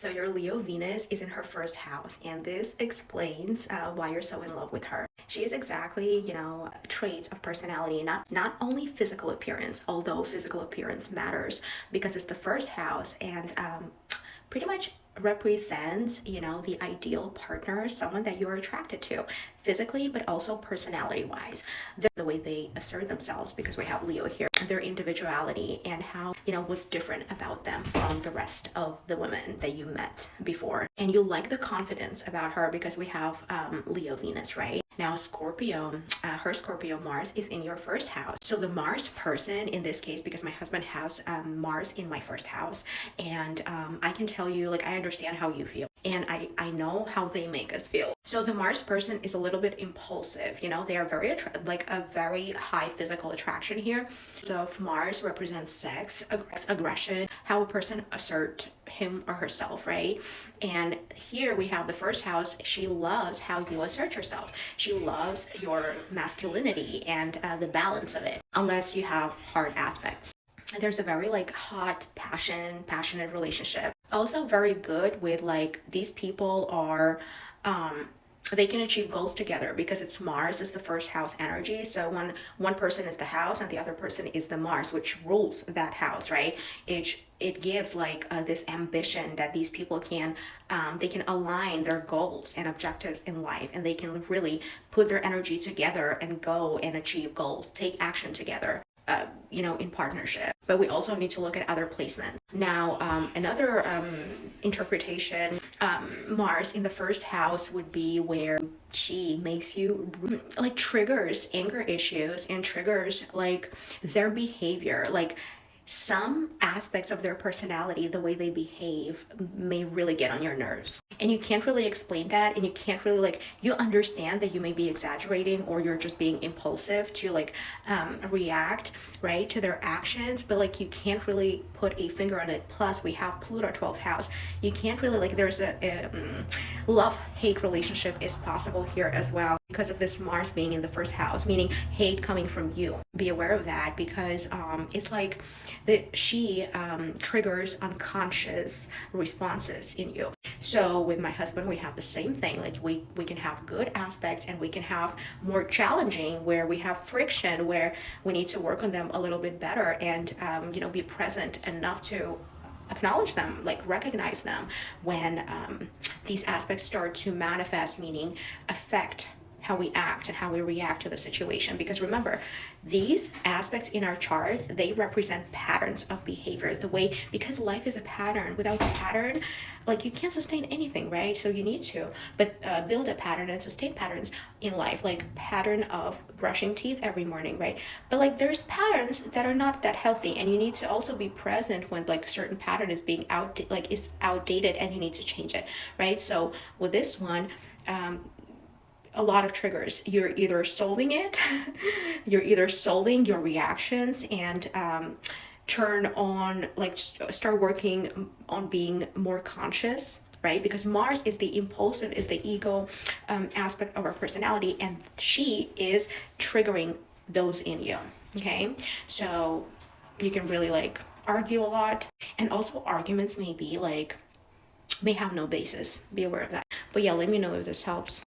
So your Leo Venus is in her first house, and this explains why you're so in love with her. She is exactly, traits of personality, not only physical appearance, although physical appearance matters because it's the first house and pretty much represents, the ideal partner, someone that you're attracted to physically, but also personality wise. The way they assert themselves, because we have Leo here, their individuality and how, what's different about them from the rest of the women that you met before. And you like the confidence about her because we have Leo Venus, right? Now, Scorpio, her Scorpio Mars is in your first house. So the Mars person in this case, because my husband has Mars in my first house, and I can tell you, like, I understand how you feel. And I know how they make us feel. So the Mars person is a little bit impulsive, they are very, like a very high physical attraction here. So if Mars represents sex, aggression, how a person assert him or herself, right? And here we have the first house. She loves how you assert yourself. She loves your masculinity and the balance of it, unless you have hard aspects. There's a very like hot passionate relationship. Also very good with like these people are they can achieve goals together because it's Mars is the first house energy. So when one person is the house and the other person is the Mars, which rules that house, right? It gives like this ambition that these people can they can align their goals and objectives in life, and they can really put their energy together and go and achieve goals, take action together. In partnership. But we also need to look at other placements. Now, another interpretation, Mars in the first house would be where she makes you like triggers anger issues and triggers like their behavior, like some aspects of their personality, the way they behave may really get on your nerves. And you can't really explain that, and you can't really like, you understand that you may be exaggerating or you're just being impulsive to like react, right, to their actions, but like you can't really put a finger on it. Plus we have Pluto 12th house. You can't really like, there's a love-hate relationship is possible here as well because of this Mars being in the first house, meaning hate coming from you. Be aware of that because it's like that she triggers unconscious responses in you. So with my husband, we have the same thing. Like we can have good aspects and we can have more challenging where we have friction, where we need to work on them a little bit better and, be present enough to acknowledge them, like recognize them when these aspects start to manifest, meaning affect how we act and how we react to the situation. Because remember, these aspects in our chart, they represent patterns of behavior, the way, because life is a pattern. Without a pattern, like you can't sustain anything, right? So you need to build a pattern and sustain patterns in life, like pattern of brushing teeth every morning, right? But like there's patterns that are not that healthy, and you need to also be present when like certain pattern is being outdated and you need to change it, right? So with this one, a lot of triggers. You're either solving it, you're either solving your reactions and turn on, like start working on being more conscious, right? Because Mars is the impulsive, is the ego aspect of our personality, and she is triggering those in you, okay? So you can really like argue a lot, and also arguments may have no basis. Be aware of that. But yeah, let me know if this helps.